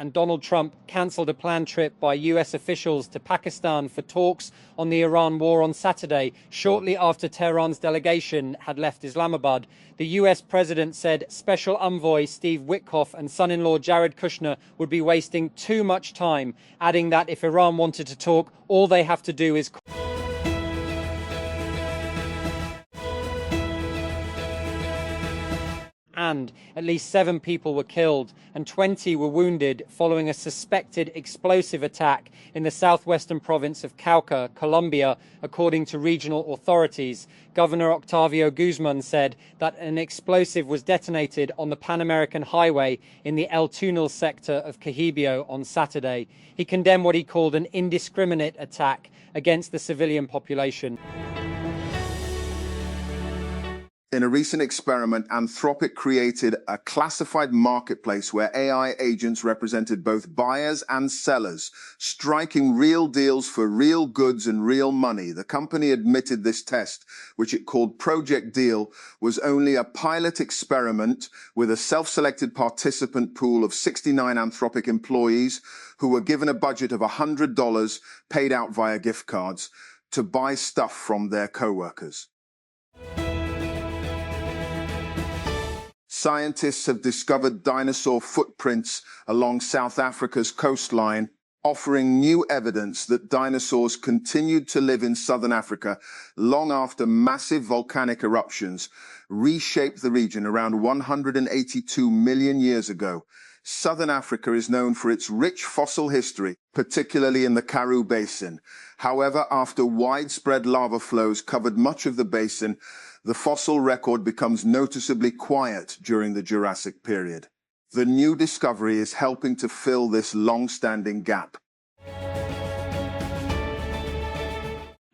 and Donald Trump cancelled a planned trip by US officials to Pakistan for talks on the Iran war on Saturday, shortly after Tehran's delegation had left Islamabad. The US president said Special Envoy Steve Witkoff and son-in-law Jared Kushner would be wasting too much time, adding that if Iran wanted to talk, all they have to do is and at least 7 people were killed and 20 were wounded following a suspected explosive attack in the southwestern province of Cauca, Colombia, according to regional authorities. Governor Octavio Guzman said that an explosive was detonated on the Pan American Highway in the El Tunal sector of Quijibio on Saturday. He condemned what he called an indiscriminate attack against the civilian population. In a recent experiment, Anthropic created a classified marketplace where AI agents represented both buyers and sellers, striking real deals for real goods and real money. The company admitted this test, which it called Project Deal, was only a pilot experiment with a self-selected participant pool of 69 Anthropic employees who were given a budget of $100 paid out via gift cards to buy stuff from their co-workers. Scientists have discovered dinosaur footprints along South Africa's coastline, offering new evidence that dinosaurs continued to live in southern Africa long after massive volcanic eruptions reshaped the region around 182 million years ago. Southern Africa is known for its rich fossil history, particularly in the Karoo Basin. However, after widespread lava flows covered much of the basin, the fossil record becomes noticeably quiet during the Jurassic period. The new discovery is helping to fill this long-standing gap.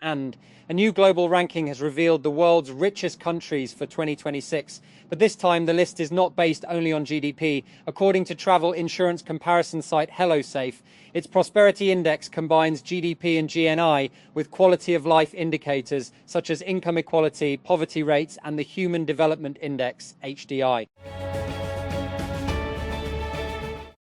And a new global ranking has revealed the world's richest countries for 2026. But this time, the list is not based only on GDP. According to travel insurance comparison site HelloSafe, its prosperity index combines GDP and GNI with quality of life indicators such as income equality, poverty rates, and the Human Development Index, HDI.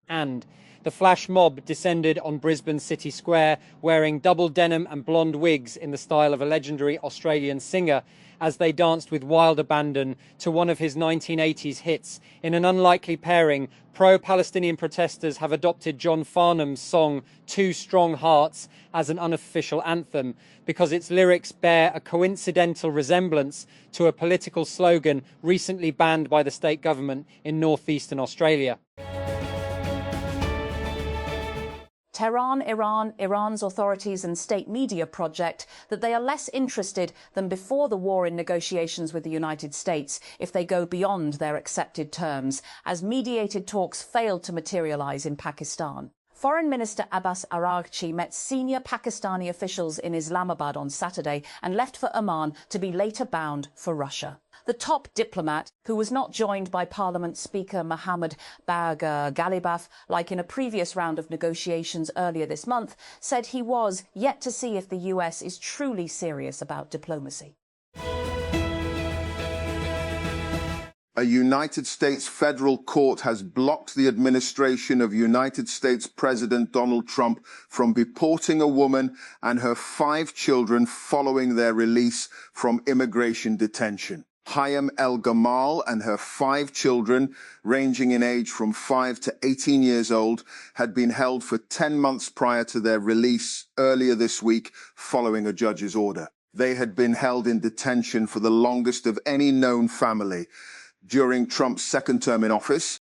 And the flash mob descended on Brisbane City Square wearing double denim and blonde wigs in the style of a legendary Australian singer as they danced with wild abandon to one of his 1980s hits. In an unlikely pairing, pro-Palestinian protesters have adopted John Farnham's song Two Strong Hearts as an unofficial anthem because its lyrics bear a coincidental resemblance to a political slogan recently banned by the state government in northeastern Australia. Tehran, Iran's authorities and state media project that they are less interested than before the war in negotiations with the United States if they go beyond their accepted terms, as mediated talks failed to materialize in Pakistan. Foreign Minister Abbas Araghchi met senior Pakistani officials in Islamabad on Saturday and left for Oman to be later bound for Russia. The top diplomat, who was not joined by Parliament Speaker Mohammad Bagher Ghalibaf like in a previous round of negotiations earlier this month, said he was yet to see if the US is truly serious about diplomacy. A United States federal court has blocked the administration of United States President Donald Trump from deporting a woman and her 5 children following their release from immigration detention. Hayam El-Gamal and her 5 children, ranging in age from 5 to 18 years old, had been held for 10 months prior to their release earlier this week following a judge's order. They had been held in detention for the longest of any known family during Trump's second term in office.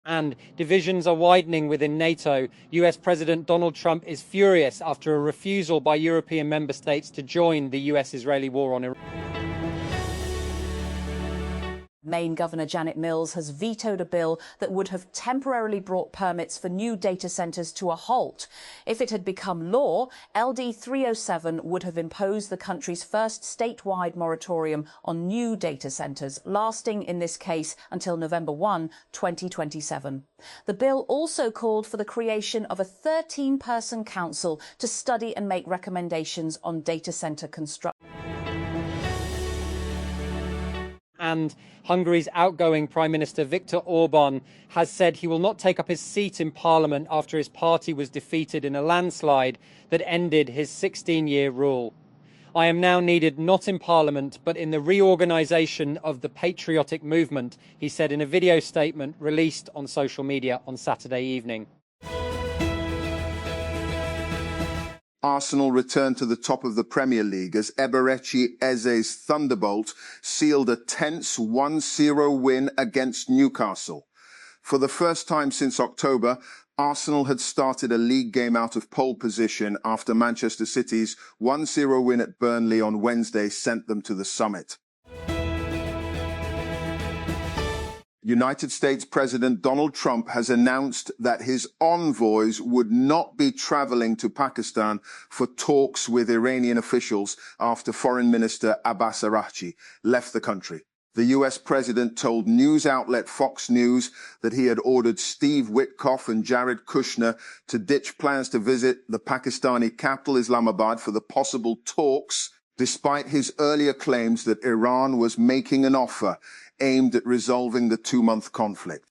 And divisions are widening within NATO. US President Donald Trump is furious after a refusal by European member states to join the US-Israeli war on Iran. Maine Governor Janet Mills has vetoed a bill that would have temporarily brought permits for new data centres to a halt. If it had become law, LD 307 would have imposed the country's first statewide moratorium on new data centres, lasting in this case until November 1, 2027. The bill also called for the creation of a 13-person council to study and make recommendations on data centre construction. And Hungary's outgoing Prime Minister Viktor Orban has said he will not take up his seat in Parliament after his party was defeated in a landslide that ended his 16-year rule. I am now needed not in Parliament, but in the reorganisation of the patriotic movement, he said in a video statement released on social media on Saturday evening. Arsenal returned to the top of the Premier League as Eberechi Eze's Thunderbolt sealed a tense 1-0 win against Newcastle. For the first time since October, Arsenal had started a league game out of pole position after Manchester City's 1-0 win at Burnley on Wednesday sent them to the summit. United States President Donald Trump has announced that his envoys would not be traveling to Pakistan for talks with Iranian officials after Foreign Minister Abbas Araghchi left the country. The US president told news outlet Fox News that he had ordered Steve Witkoff and Jared Kushner to ditch plans to visit the Pakistani capital Islamabad for the possible talks, despite his earlier claims that Iran was making an offer aimed at resolving the two-month conflict.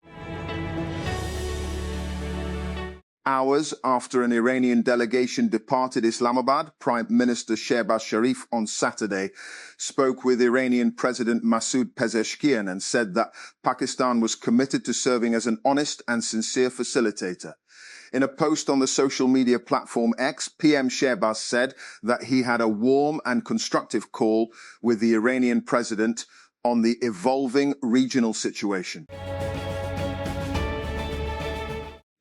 Hours after an Iranian delegation departed Islamabad, Prime Minister Shehbaz Sharif on Saturday spoke with Iranian President Masoud Pezeshkian and said that Pakistan was committed to serving as an honest and sincere facilitator. In a post on the social media platform X, PM Shehbaz said that he had a warm and constructive call with the Iranian president on the evolving regional situation.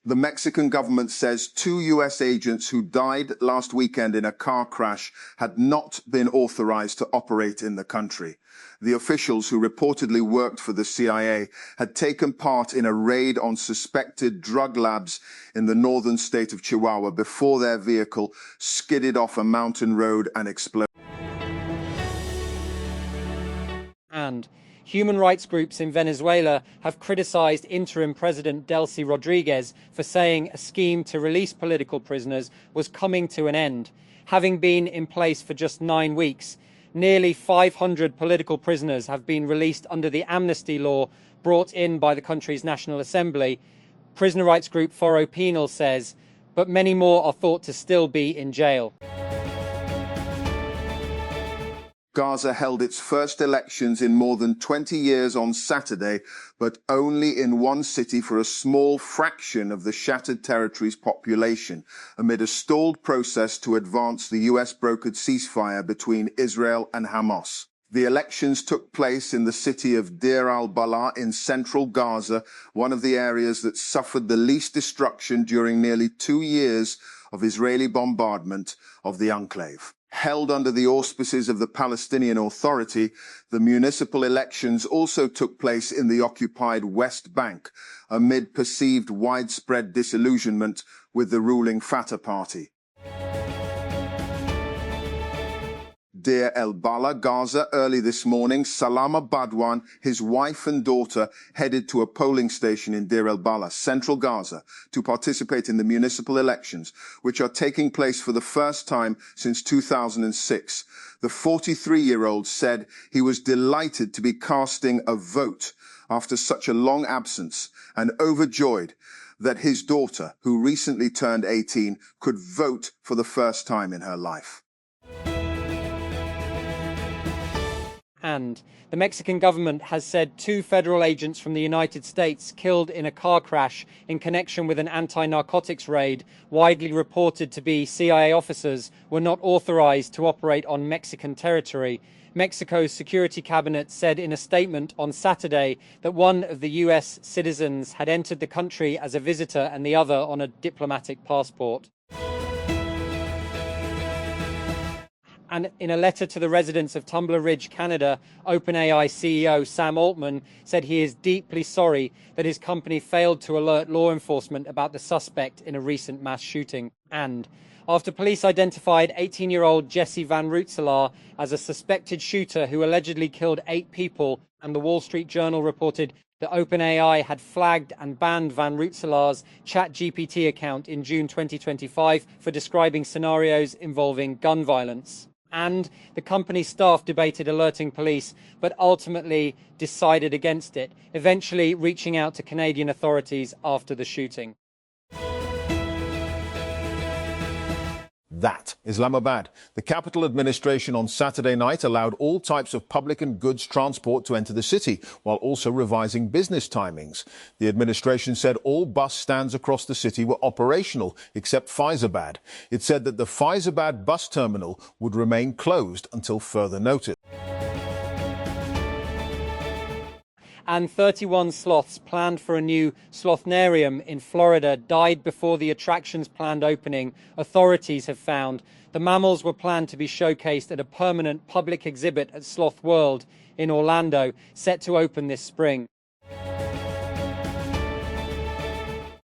The Mexican government says 2 US agents who died last weekend in a car crash had not been authorized to operate in the country. The officials, who reportedly worked for the CIA, had taken part in a raid on suspected drug labs in the northern state of Chihuahua before their vehicle skidded off a mountain road and exploded. And human rights groups in Venezuela have criticized interim President Delcy Rodriguez for saying a scheme to release political prisoners was coming to an end. Having been in place for just 9 weeks, nearly 500 political prisoners have been released under the amnesty law brought in by the country's National Assembly. Prisoner rights group Foro Penal says, but many more are thought to still be in jail. Gaza held its first elections in more than 20 years on Saturday, but only in one city for a small fraction of the shattered territory's population, amid a stalled process to advance the US-brokered ceasefire between Israel and Hamas. The elections took place in the city of Deir al-Balah in central Gaza, one of the areas that suffered the least destruction during nearly 2 years of Israeli bombardment of the enclave. Held under the auspices of the Palestinian Authority, the municipal elections also took place in the occupied West Bank, amid perceived widespread disillusionment with the ruling Fatah party. Deir el-Balah, Gaza, early this morning, Salama Badwan, his wife and daughter, headed to a polling station in Deir el-Balah, central Gaza, to participate in the municipal elections, which are taking place for the first time since 2006. The 43-year-old said he was delighted to be casting a vote after such a long absence and overjoyed that his daughter, who recently turned 18, could vote for the first time in her life. And the Mexican government has said 2 federal agents from the United States killed in a car crash in connection with an anti-narcotics raid, widely reported to be CIA officers, were not authorized to operate on Mexican territory. Mexico's security cabinet said in a statement on Saturday that one of the US citizens had entered the country as a visitor and the other on a diplomatic passport. And in a letter to the residents of Tumbler Ridge, Canada, OpenAI CEO Sam Altman said he is deeply sorry that his company failed to alert law enforcement about the suspect in a recent mass shooting. And after police identified 18-year-old Jesse Van Rootselaar as a suspected shooter who allegedly killed 8 people, and the Wall Street Journal reported that OpenAI had flagged and banned Van Rootselaar's ChatGPT account in June 2025 for describing scenarios involving gun violence. And the company staff debated alerting police, but ultimately decided against it, eventually reaching out to Canadian authorities after the shooting. That Islamabad. The capital administration on Saturday night allowed all types of public and goods transport to enter the city, while also revising business timings. The administration said all bus stands across the city were operational, except Faizabad. It said that the Faizabad bus terminal would remain closed until further notice. And 31 sloths planned for a new slothnarium in Florida died before the attraction's planned opening, authorities have found. The mammals were planned to be showcased at a permanent public exhibit at Sloth World in Orlando, set to open this spring.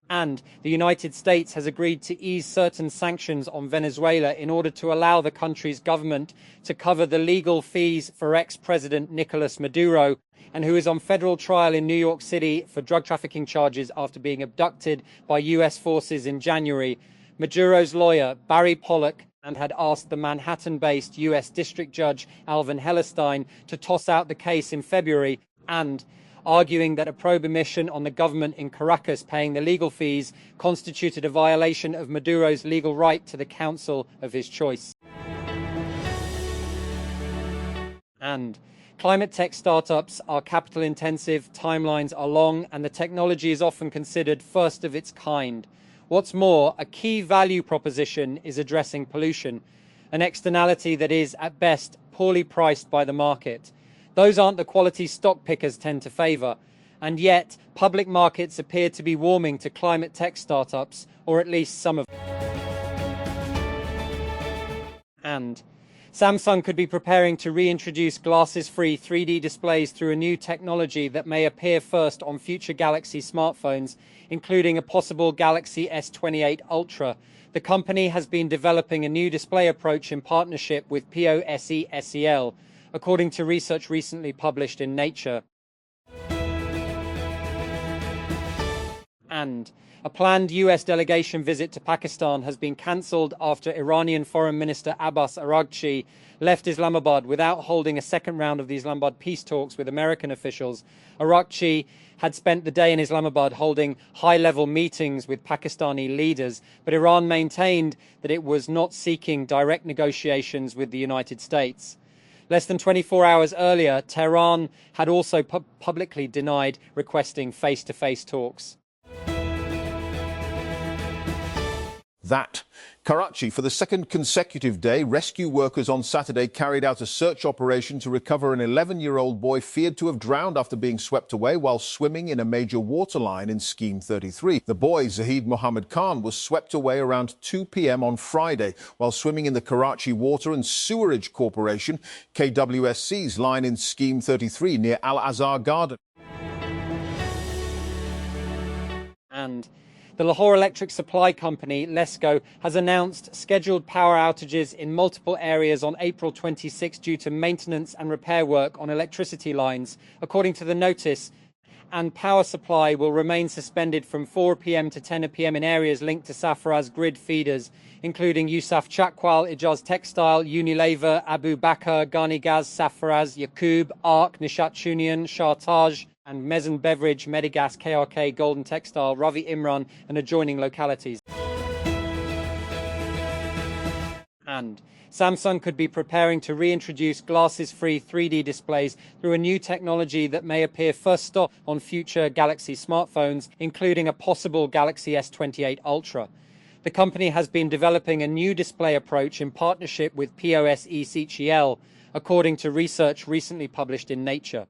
And the United States has agreed to ease certain sanctions on Venezuela in order to allow the country's government to cover the legal fees for ex-President Nicolas Maduro, and who is on federal trial in New York City for drug trafficking charges after being abducted by US forces in January. Maduro's lawyer, Barry Pollock, and had asked the Manhattan-based US District Judge Alvin Hellerstein to toss out the case in February, and arguing that a prohibition on the government in Caracas paying the legal fees constituted a violation of Maduro's legal right to the counsel of his choice. And climate tech startups are capital intensive, timelines are long, and the technology is often considered first of its kind. What's more, a key value proposition is addressing pollution, an externality that is, at best, poorly priced by the market. Those aren't the quality stock pickers tend to favour, and yet public markets appear to be warming to climate tech startups, or at least some of them. And Samsung could be preparing to reintroduce glasses-free 3D displays through a new technology that may appear first on future Galaxy smartphones, including a possible Galaxy S28 Ultra. The company has been developing a new display approach in partnership with POSE-SEL, according to research recently published in Nature. And a planned US delegation visit to Pakistan has been cancelled after Iranian Foreign Minister Abbas Araghchi left Islamabad without holding a second round of the Islamabad peace talks with American officials. Araghchi had spent the day in Islamabad holding high-level meetings with Pakistani leaders, but Iran maintained that it was not seeking direct negotiations with the United States. Less than 24 hours earlier, Tehran had also publicly denied requesting face-to-face talks. That. Karachi. For the second consecutive day, rescue workers on Saturday carried out a search operation to recover an 11-year-old boy feared to have drowned after being swept away while swimming in a major waterline in Scheme 33. The boy, Zahid Mohammed Khan, was swept away around 2 p.m. on Friday while swimming in the Karachi Water and Sewerage Corporation, KWSC's line in Scheme 33 near Al-Azhar Garden. And the Lahore Electric Supply Company, LESCO, has announced scheduled power outages in multiple areas on April 26 due to maintenance and repair work on electricity lines. According to the notice, and power supply will remain suspended from 4 p.m. to 10 p.m. in areas linked to Safra's grid feeders, including Yusuf Chakwal, Ijaz Textile, Unilever, Abu Bakr, Ghani Gaz, Safraz, Yaqub, Arc, Nishat Chunian, Shah Taj, and Mezen Beverage, Medigas, KRK, Golden Textile, Ravi Imran, and adjoining localities. And Samsung could be preparing to reintroduce glasses-free 3D displays through a new technology that may appear first stop on future Galaxy smartphones, including a possible Galaxy S28 Ultra. The company has been developing a new display approach in partnership with POSE-SEL, according to research recently published in Nature.